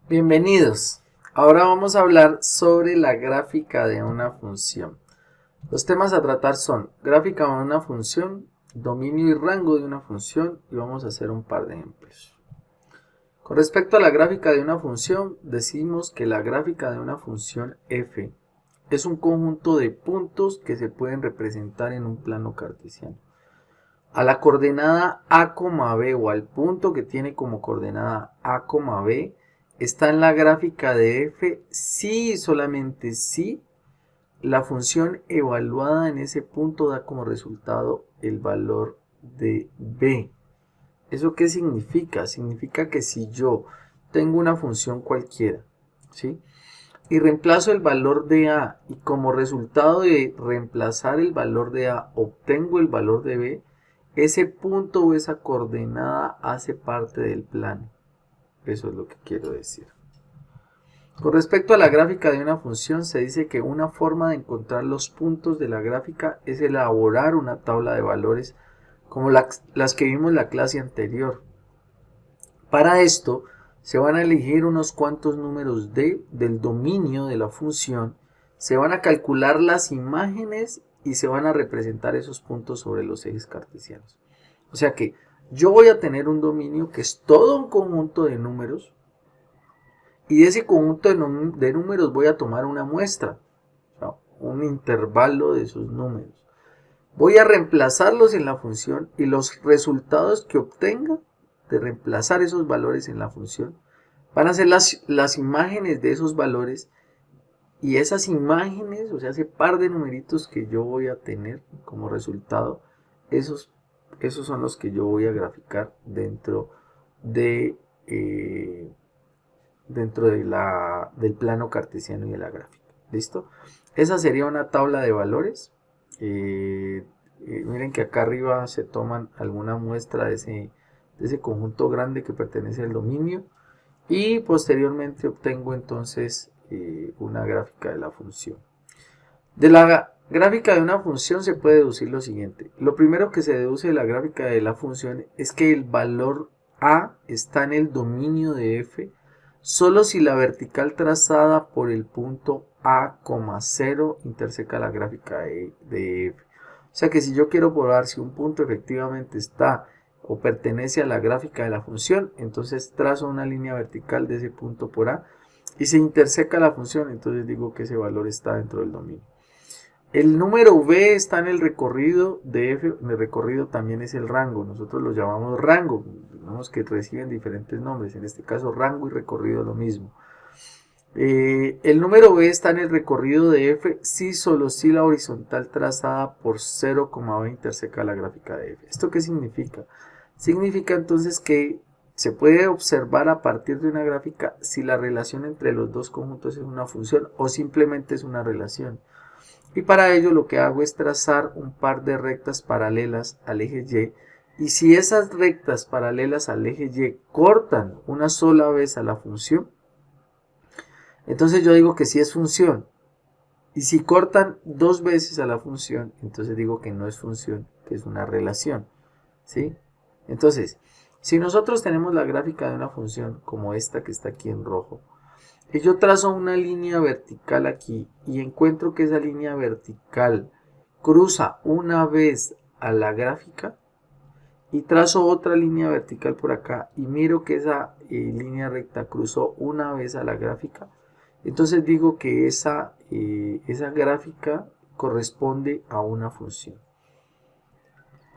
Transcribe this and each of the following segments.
Bienvenidos. Ahora vamos a hablar sobre la gráfica de una función. Los temas a tratar son gráfica de una función, dominio y rango de una función y vamos a hacer un par de ejemplos. Con respecto a la gráfica de una función, decimos que la gráfica de una función f es un conjunto de puntos que se pueden representar en un plano cartesiano. A la coordenada a, b o al punto que tiene como coordenada a, b está en la gráfica de f si y solamente si la función evaluada en ese punto da como resultado el valor de b. ¿Eso qué significa? Significa que si yo tengo una función cualquiera, ¿sí? Y reemplazo el valor de a y como resultado de reemplazar el valor de a obtengo el valor de b, ese punto o esa coordenada hace parte del plano. Eso es lo que quiero decir. Con respecto a la gráfica de una función, se dice que una forma de encontrar los puntos de la gráfica es elaborar una tabla de valores como las que vimos en la clase anterior. Para esto, se van a elegir unos cuantos números del dominio de la función, se van a calcular las imágenes y se van a representar esos puntos sobre los ejes cartesianos. O sea que yo voy a tener un dominio que es todo un conjunto de números y de ese conjunto de números voy a tomar una muestra, o sea, un intervalo de esos números. Voy a reemplazarlos en la función y los resultados que obtenga de reemplazar esos valores en la función van a ser las imágenes de esos valores y esas imágenes, o sea, ese par de numeritos que yo voy a tener como resultado, esos son los que yo voy a graficar de, eh, dentro del plano cartesiano y de la gráfica. ¿Listo? Esa sería una tabla de valores. Miren que acá arriba se toman alguna muestra de ese conjunto grande que pertenece al dominio y posteriormente obtengo entonces una gráfica de la función. De la gráfica de una función se puede deducir lo siguiente. Lo primero que se deduce de la gráfica de la función es que el valor a está en el dominio de f solo si la vertical trazada por el punto a, 0 interseca la gráfica de f. O sea que si yo quiero probar si un punto efectivamente está o pertenece a la gráfica de la función, entonces trazo una línea vertical de ese punto por a y se interseca la función, entonces digo que ese valor está dentro del dominio. El número v está en el recorrido de f, el recorrido también es el rango, nosotros lo llamamos rango, digamos que reciben diferentes nombres, en este caso rango y recorrido lo mismo. El número b está en el recorrido de f si solo si la horizontal trazada por 0,b interseca la gráfica de f. ¿Esto qué significa? Significa entonces que se puede observar a partir de una gráfica si la relación entre los dos conjuntos es una función o simplemente es una relación. Y para ello lo que hago es trazar un par de rectas paralelas al eje y si esas rectas paralelas al eje y cortan una sola vez a la función, entonces yo digo que sí es función. Y si cortan dos veces a la función, entonces digo que no es función, que es una relación. ¿Sí? Entonces, si nosotros tenemos la gráfica de una función como esta que está aquí en rojo, y yo trazo una línea vertical aquí y encuentro que esa línea vertical cruza una vez a la gráfica y trazo otra línea vertical por acá y miro que esa línea recta cruzó una vez a la gráfica, entonces digo que esa gráfica corresponde a una función.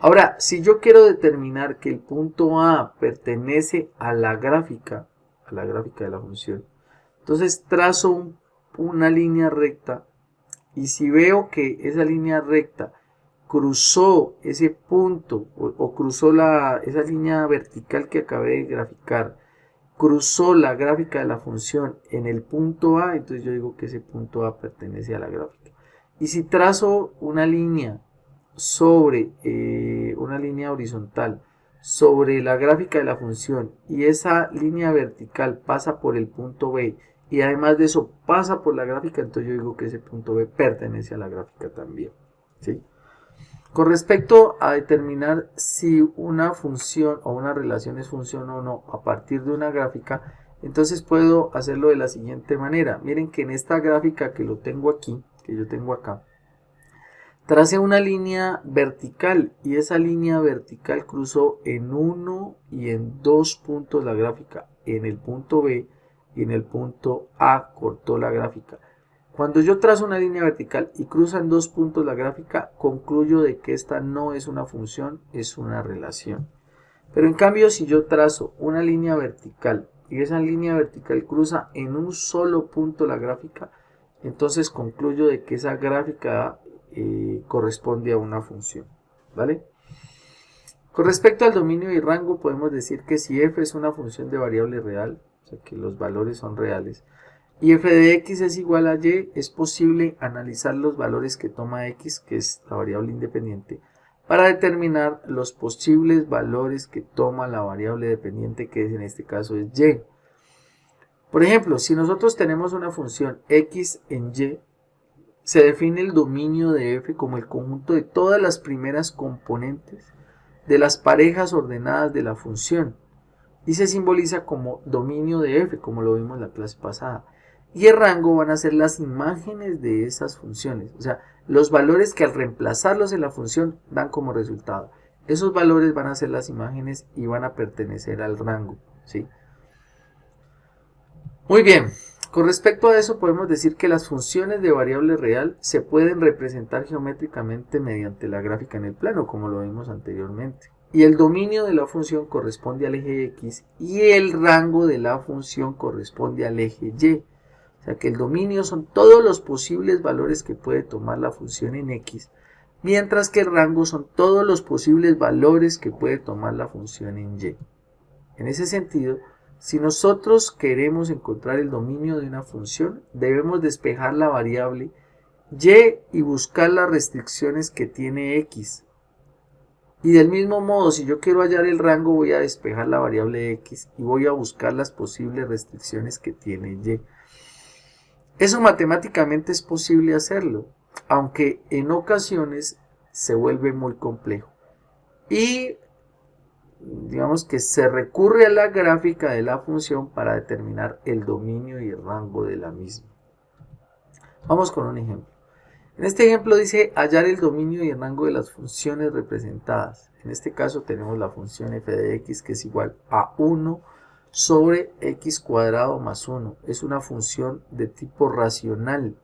Ahora, si yo quiero determinar que el punto A pertenece a la gráfica de la función, entonces trazo una línea recta y si veo que esa línea recta cruzó ese punto o cruzó esa línea vertical que acabé de graficar, cruzó la gráfica de la función en el punto A, entonces yo digo que ese punto A pertenece a la gráfica. Y si trazo una línea sobre una línea horizontal sobre la gráfica de la función y esa línea vertical pasa por el punto B y además de eso pasa por la gráfica, entonces yo digo que ese punto B pertenece a la gráfica también. ¿Sí? Con respecto a determinar si una función o una relación es función o no a partir de una gráfica, Entonces puedo hacerlo de la siguiente manera. Miren que en esta gráfica que lo tengo aquí, que yo tengo acá, tracé una línea vertical y esa línea vertical cruzó en uno y en dos puntos la gráfica. En el punto B y en el punto A cortó la gráfica. Cuando yo trazo una línea vertical y cruza en dos puntos la gráfica, concluyo de que esta no es una función, es una relación. Pero en cambio, si yo trazo una línea vertical y esa línea vertical cruza en un solo punto la gráfica, entonces concluyo de que esa gráfica corresponde a una función, ¿vale? Con respecto al dominio y rango, podemos decir que si f es una función de variable real, o sea que los valores son reales, y f de x es igual a y, es posible analizar los valores que toma x, que es la variable independiente, para determinar los posibles valores que toma la variable dependiente, que en este caso es y. Por ejemplo, si nosotros tenemos una función x en y, se define el dominio de f como el conjunto de todas las primeras componentes de las parejas ordenadas de la función y se simboliza como dominio de f, como lo vimos en la clase pasada. Y el rango van a ser las imágenes de esas funciones, o sea, los valores que al reemplazarlos en la función dan como resultado. Esos valores van a ser las imágenes y van a pertenecer al rango, ¿sí? Muy bien, con respecto a eso podemos decir que las funciones de variable real se pueden representar geométricamente mediante la gráfica en el plano, como lo vimos anteriormente. Y el dominio de la función corresponde al eje x y el rango de la función corresponde al eje y. O sea que el dominio son todos los posibles valores que puede tomar la función en x, mientras que el rango son todos los posibles valores que puede tomar la función en y. En ese sentido, si nosotros queremos encontrar el dominio de una función, debemos despejar la variable y buscar las restricciones que tiene x. Y del mismo modo, si yo quiero hallar el rango, voy a despejar la variable x y voy a buscar las posibles restricciones que tiene y. Eso matemáticamente es posible hacerlo, aunque en ocasiones se vuelve muy complejo. Y digamos que se recurre a la gráfica de la función para determinar el dominio y el rango de la misma. Vamos con un ejemplo. En este ejemplo dice hallar el dominio y el rango de las funciones representadas. En este caso tenemos la función f de x que es igual a 1 sobre x cuadrado más 1. Es una función de tipo racional,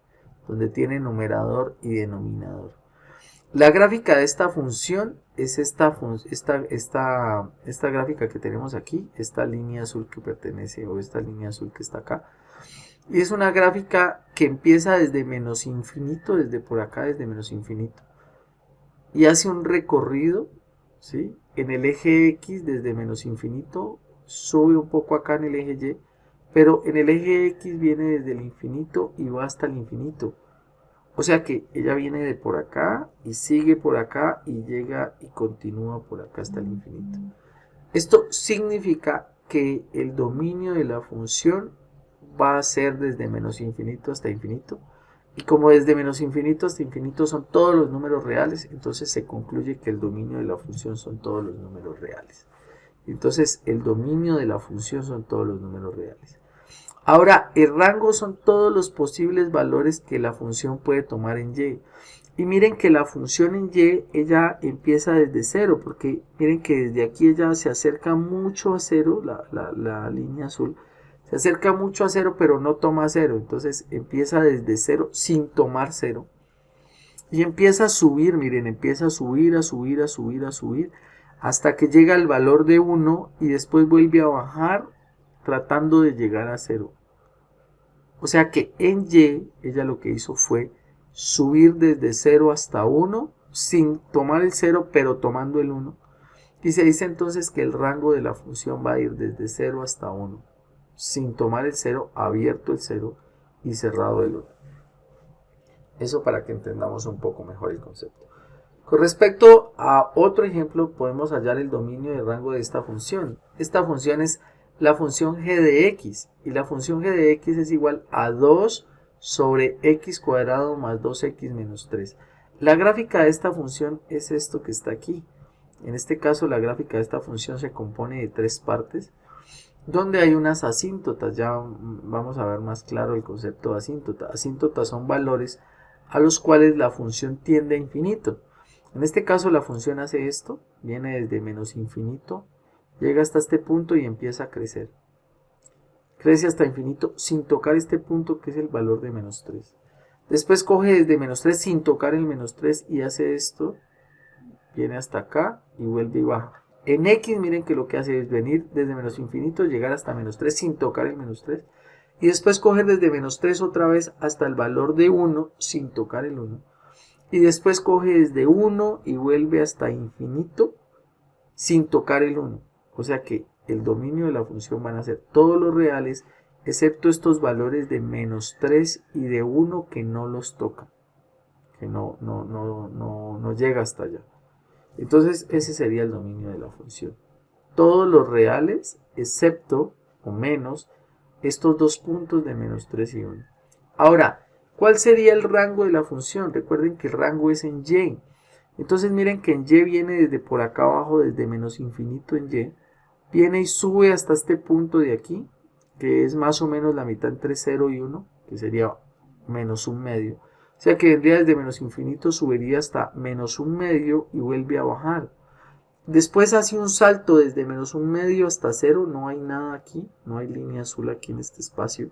donde tiene numerador y denominador. La gráfica de esta función es esta gráfica que tenemos aquí, esta línea azul que pertenece, o esta línea azul que está acá. Y es una gráfica que empieza desde menos infinito, desde por acá, desde menos infinito. Y hace un recorrido, ¿sí? En el eje X, desde menos infinito, sube un poco acá en el eje Y, pero en el eje X viene desde el infinito y va hasta el infinito. O sea que ella viene de por acá y sigue por acá y llega y continúa por acá hasta el infinito. Esto significa que el dominio de la función va a ser desde menos infinito hasta infinito. Y como desde menos infinito hasta infinito son todos los números reales, entonces se concluye que el dominio de la función son todos los números reales. Entonces el dominio de la función son todos los números reales. Ahora, el rango son todos los posibles valores que la función puede tomar en y. Y miren que la función en y, ella empieza desde 0, porque miren que desde aquí ella se acerca mucho a 0, la línea azul, se acerca mucho a 0, pero no toma 0. Entonces empieza desde 0 sin tomar 0. Y empieza a subir, miren, empieza a subir, a subir, a subir, a subir, hasta que llega al valor de 1 y después vuelve a bajar tratando de llegar a 0. O sea que en y, ella lo que hizo fue subir desde 0 hasta 1, sin tomar el 0, pero tomando el 1. Y se dice entonces que el rango de la función va a ir desde 0 hasta 1, sin tomar el 0, abierto el 0 y cerrado el 1. Eso para que entendamos un poco mejor el concepto. Con respecto a otro ejemplo, podemos hallar el dominio y el rango de esta función. Esta función es la función g de x, y la función g de x es igual a 2 sobre x cuadrado más 2x menos 3. La gráfica de esta función es esto que está aquí. En este caso la gráfica de esta función se compone de tres partes. donde hay unas asíntotas. Ya vamos a ver más claro el concepto de asíntota. Asíntotas son valores a los cuales la función tiende a infinito. En este caso la función hace esto, viene desde menos infinito, llega hasta este punto y empieza a crecer. Crece hasta infinito sin tocar este punto que es el valor de menos 3. Después coge desde menos 3 sin tocar el menos 3 y hace esto, viene hasta acá y vuelve y baja. En X miren que lo que hace es venir desde menos infinito, llegar hasta menos 3 sin tocar el menos 3. Y después coger desde menos 3 otra vez hasta el valor de 1 sin tocar el 1. Y después coge desde 1 y vuelve hasta infinito sin tocar el 1. O sea que el dominio de la función van a ser todos los reales, excepto estos valores de menos 3 y de 1 que no los toca, que no llega hasta allá. Entonces ese sería el dominio de la función. Todos los reales, excepto o menos estos dos puntos de menos 3 y 1. Ahora, ¿cuál sería el rango de la función? Recuerden que el rango es en y. Entonces miren que en y viene desde por acá abajo, desde menos infinito en y, viene y sube hasta este punto de aquí, que es más o menos la mitad entre 0 y 1, que sería menos un medio. O sea que vendría desde menos infinito, subiría hasta menos un medio y vuelve a bajar. Después hace un salto desde menos un medio hasta 0, no hay nada aquí, no hay línea azul aquí en este espacio.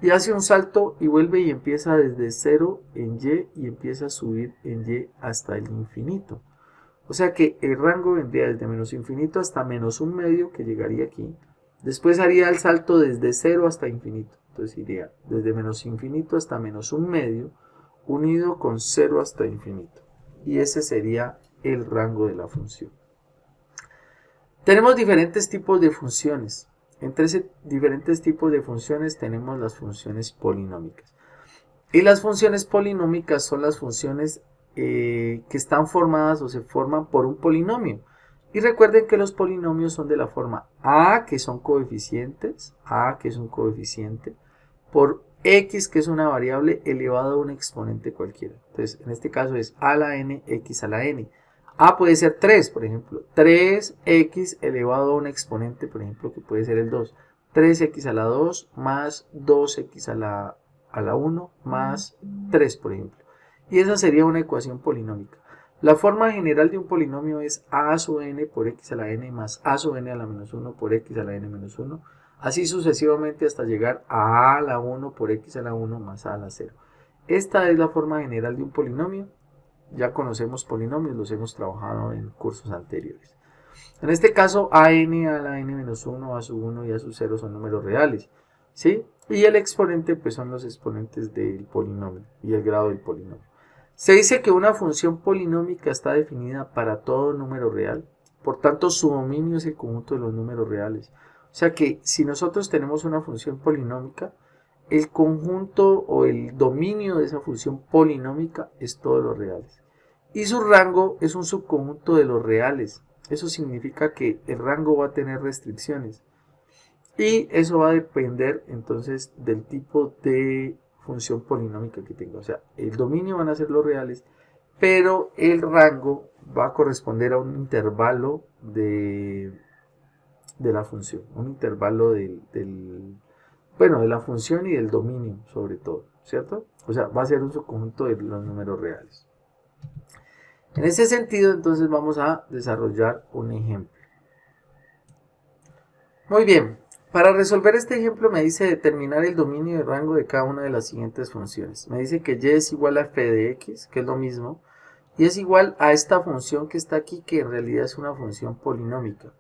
Y hace un salto y vuelve y empieza desde 0 en y empieza a subir en y hasta el infinito. O sea que el rango vendría desde menos infinito hasta menos un medio, que llegaría aquí. Después haría el salto desde 0 hasta infinito. Entonces iría desde menos infinito hasta menos un medio, unido con 0 hasta infinito. Y ese sería el rango de la función. Tenemos diferentes tipos de funciones. Entre esos diferentes tipos de funciones tenemos las funciones polinómicas. Y las funciones polinómicas son las funciones que están formadas o se forman por un polinomio. Y recuerden que los polinomios son de la forma a, que son coeficientes, a, que es un coeficiente, por x, que es una variable, elevado a un exponente cualquiera. Entonces, en este caso es a la n, x a la n. A puede ser 3, por ejemplo. 3x elevado a un exponente, por ejemplo, que puede ser el 2. 3x a la 2 más 2x a la 1 más 3, por ejemplo. Y esa sería una ecuación polinómica. La forma general de un polinomio es a sub n por x a la n más a sub n a la menos 1 por x a la n menos 1. Así sucesivamente hasta llegar a la 1 por x a la 1 más a la 0. Esta es la forma general de un polinomio. Ya conocemos polinomios, los hemos trabajado en cursos anteriores. En este caso, an a la n menos 1, a sub 1 y a sub 0 son números reales, ¿sí? Y el exponente pues son los exponentes del polinomio y el grado del polinomio. Se dice que una función polinómica está definida para todo número real, por tanto su dominio es el conjunto de los números reales. O sea que si nosotros tenemos una función polinómica, el conjunto o el dominio de esa función polinómica es todos los reales. Y su rango es un subconjunto de los reales. Eso significa que el rango va a tener restricciones. Y eso va a depender entonces del tipo de función polinómica que tenga. O sea, el dominio van a ser los reales, pero el rango va a corresponder a un intervalo de la función. Un intervalo de la función y del dominio sobre todo, ¿cierto? O sea, va a ser un subconjunto de los números reales. En ese sentido, entonces vamos a desarrollar un ejemplo. Muy bien, para resolver este ejemplo me dice determinar el dominio de rango de cada una de las siguientes funciones. Me dice que y es igual a f de x, que es lo mismo, y es igual a esta función que está aquí, que en realidad es una función polinómica,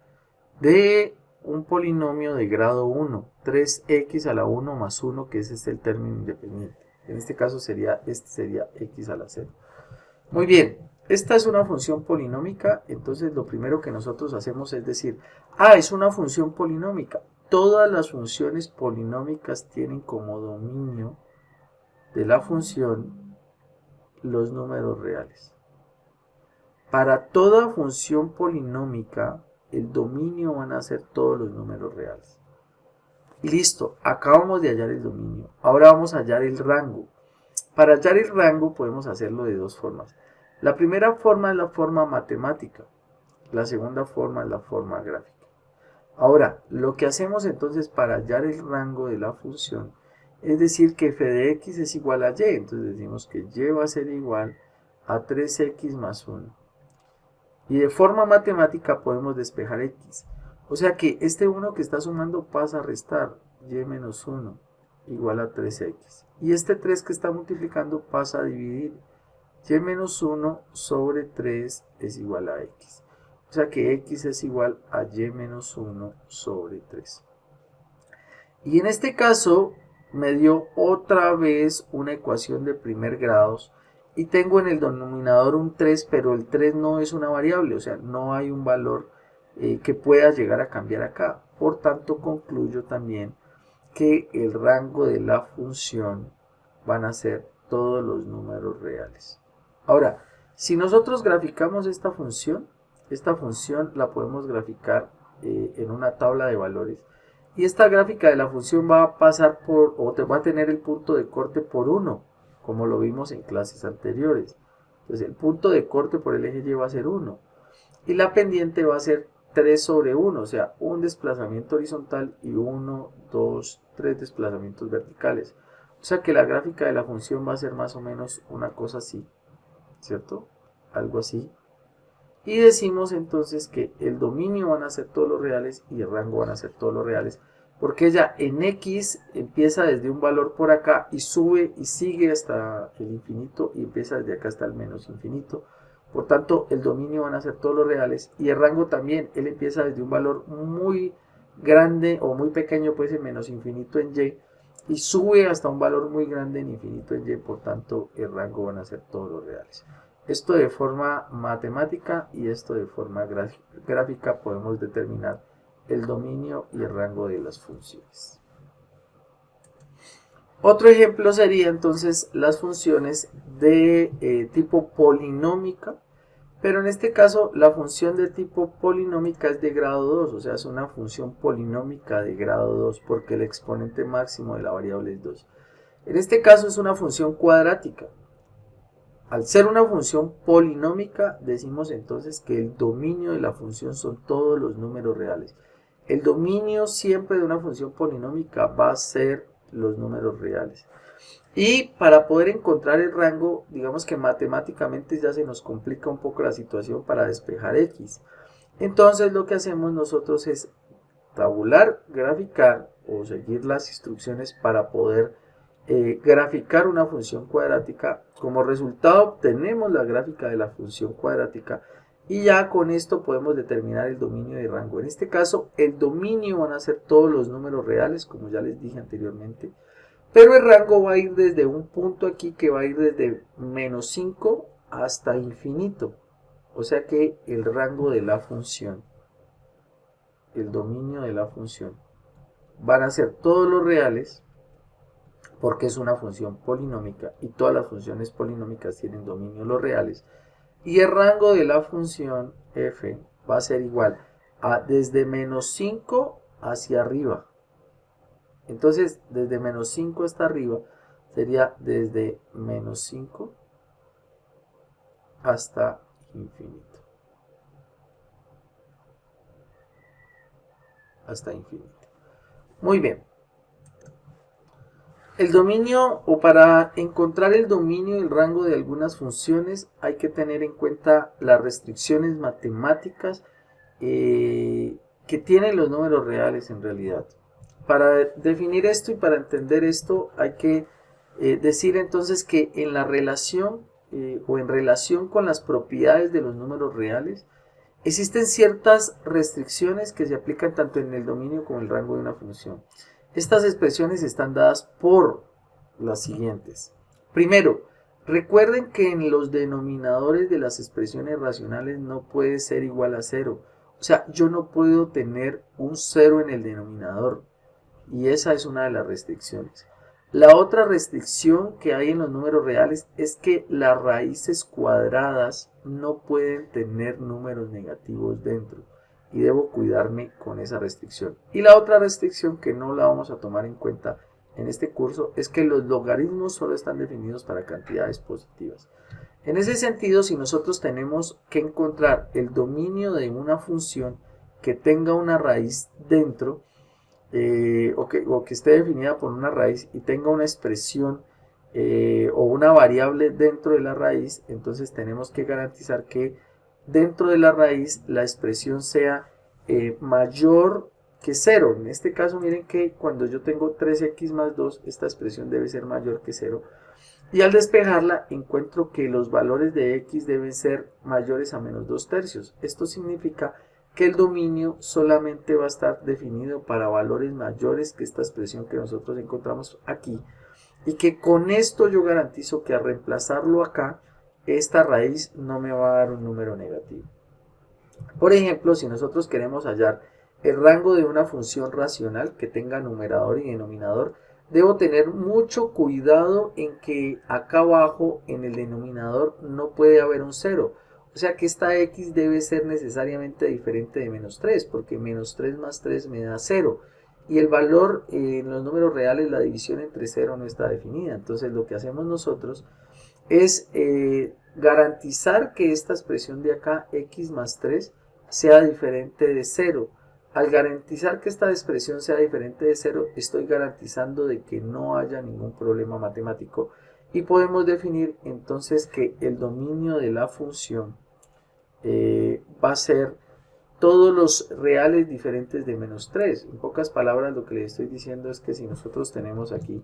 de un polinomio de grado 1, 3x a la 1 más 1, que es el término independiente. En este caso sería x a la 0. Muy bien, esta es una función polinómica, entonces lo primero que nosotros hacemos es decir, es una función polinómica. Todas las funciones polinómicas tienen como dominio de la función los números reales. Para toda función polinómica, el dominio van a ser todos los números reales. Listo, acabamos de hallar el dominio. Ahora vamos a hallar el rango. Para hallar el rango podemos hacerlo de dos formas. La primera forma es la forma matemática. La segunda forma es la forma gráfica. Ahora, lo que hacemos entonces para hallar el rango de la función es decir que f de x es igual a y. Entonces decimos que y va a ser igual a 3x más 1. Y de forma matemática podemos despejar x. O sea que este 1 que está sumando pasa a restar y menos 1 igual a 3x. Y este 3 que está multiplicando pasa a dividir. Y menos 1 sobre 3 es igual a x. O sea que x es igual a y menos 1 sobre 3. Y en este caso me dio otra vez una ecuación de primer grado y tengo en el denominador un 3, pero el 3 no es una variable, o sea, no hay un valor que pueda llegar a cambiar acá. Por tanto, concluyo también que el rango de la función van a ser todos los números reales. Ahora, si nosotros graficamos esta función la podemos graficar en una tabla de valores. Y esta gráfica de la función va a pasar por, o va a tener el punto de corte por 1, como lo vimos en clases anteriores. Entonces el punto de corte por el eje Y va a ser 1. Y la pendiente va a ser 3 sobre 1, o sea, un desplazamiento horizontal y 1, 2, 3 desplazamientos verticales. O sea que la gráfica de la función va a ser más o menos una cosa así, ¿cierto? Algo así. Y decimos entonces que el dominio van a ser todos los reales y el rango van a ser todos los reales, porque ella en x empieza desde un valor por acá y sube y sigue hasta el infinito y empieza desde acá hasta el menos infinito. Por tanto, el dominio van a ser todos los reales y el rango también, él empieza desde un valor muy grande o muy pequeño, pues en menos infinito en y sube hasta un valor muy grande en infinito en y, por tanto el rango van a ser todos los reales. Esto de forma matemática y esto de forma gráfica podemos determinar el dominio y el rango de las funciones. Otro ejemplo sería entonces las funciones de tipo polinómica, pero en este caso la función de tipo polinómica es de grado 2, o sea, es una función polinómica de grado 2 porque el exponente máximo de la variable es 2. En este caso es una función cuadrática. Al ser una función polinómica, decimos entonces que el dominio de la función son todos los números reales. El dominio siempre de una función polinómica va a ser los números reales. Y para poder encontrar el rango, digamos que matemáticamente ya se nos complica un poco la situación para despejar x. Entonces lo que hacemos nosotros es tabular, graficar o seguir las instrucciones para poder graficar una función cuadrática. Como resultado obtenemos la gráfica de la función cuadrática y ya con esto podemos determinar el dominio de rango. En este caso el dominio van a ser todos los números reales, como ya les dije anteriormente, pero el rango va a ir desde un punto aquí que va a ir desde menos 5 hasta infinito. O sea que el rango de la función, el dominio de la función, van a ser todos los reales, porque es una función polinómica y todas las funciones polinómicas tienen dominio los reales, y el rango de la función f va a ser igual a desde menos 5 hacia arriba. Entonces desde menos 5 hasta arriba sería desde menos 5 hasta infinito. Hasta infinito. Muy bien. El dominio, o para encontrar el dominio y el rango de algunas funciones, hay que tener en cuenta las restricciones matemáticas que tienen los números reales en realidad. Para definir esto y para entender esto, hay que decir entonces que en la relación o en relación con las propiedades de los números reales, existen ciertas restricciones que se aplican tanto en el dominio como en el rango de una función. Estas expresiones están dadas por las siguientes. Primero, recuerden que en los denominadores de las expresiones racionales no puede ser igual a 0. O sea, yo no puedo tener un 0 en el denominador. Y esa es una de las restricciones. La otra restricción que hay en los números reales es que las raíces cuadradas no pueden tener números negativos dentro. Y debo cuidarme con esa restricción. Y la otra restricción que no la vamos a tomar en cuenta en este curso es que los logaritmos solo están definidos para cantidades positivas. En ese sentido, si nosotros tenemos que encontrar el dominio de una función, que tenga una raíz dentro, o que esté definida por una raíz y tenga una expresión o una variable dentro de la raíz, entonces tenemos que garantizar que dentro de la raíz la expresión sea mayor que 0. En este caso miren que cuando yo tengo 3x más 2, esta expresión debe ser mayor que 0. Y al despejarla encuentro que los valores de x deben ser mayores a menos 2/3. Esto significa que el dominio solamente va a estar definido para valores mayores que esta expresión que nosotros encontramos aquí, y que con esto yo garantizo que al reemplazarlo acá, esta raíz no me va a dar un número negativo. Por ejemplo, si nosotros queremos hallar el rango de una función racional que tenga numerador y denominador, debo tener mucho cuidado en que acá abajo en el denominador no puede haber un 0. O sea que esta x debe ser necesariamente diferente de menos 3, porque menos 3 más 3 me da 0. Y el valor en los números reales, la división entre 0 no está definida. Entonces lo que hacemos nosotros es garantizar que esta expresión de acá, x más 3, sea diferente de 0. Al garantizar que esta expresión sea diferente de 0, estoy garantizando de que no haya ningún problema matemático. Y podemos definir entonces que el dominio de la función va a ser todos los reales diferentes de menos 3. En pocas palabras, lo que les estoy diciendo es que si nosotros tenemos aquí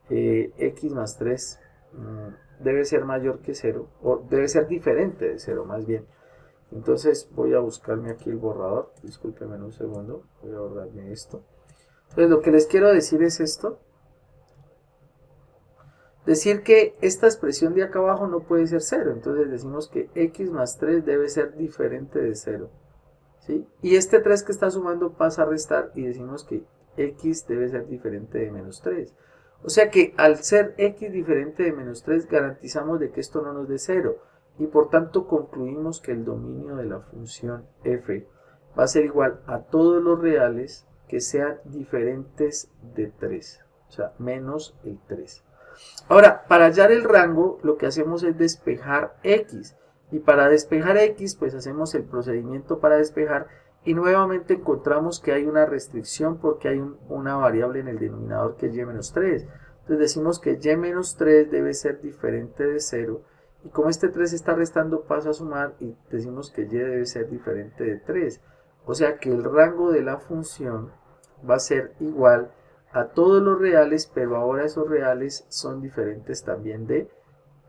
x más 3 debe ser mayor que 0, o debe ser diferente de 0 más bien. Entonces voy a buscarme aquí el borrador, discúlpenme un segundo, voy a borrarme esto. Entonces lo que les quiero decir es esto, decir que esta expresión de acá abajo no puede ser 0, entonces decimos que x más 3 debe ser diferente de 0, ¿sí? Y este 3 que está sumando pasa a restar y decimos que x debe ser diferente de menos 3. O sea que al ser x diferente de menos 3 garantizamos de que esto no nos dé 0. Y por tanto concluimos que el dominio de la función f va a ser igual a todos los reales que sean diferentes de 3, o sea, menos el 3. Ahora, para hallar el rango, lo que hacemos es despejar x. Y para despejar x, pues hacemos el procedimiento para despejar y nuevamente encontramos que hay una restricción porque hay una variable en el denominador que es y-3. Entonces decimos que y-3 debe ser diferente de 0. Y como este 3 está restando, paso a sumar y decimos que y debe ser diferente de 3. O sea que el rango de la función va a ser igual a todos los reales, pero ahora esos reales son diferentes también de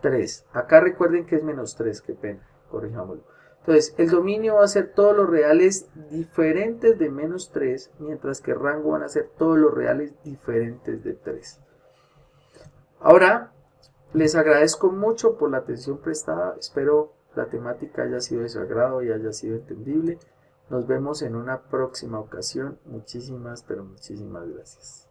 3. Acá recuerden que es menos 3, qué pena, corrijámoslo. Entonces, el dominio va a ser todos los reales diferentes de menos 3, mientras que el rango van a ser todos los reales diferentes de 3. Ahora, les agradezco mucho por la atención prestada, espero la temática haya sido de su agrado y haya sido entendible. Nos vemos en una próxima ocasión. Muchísimas, pero muchísimas gracias.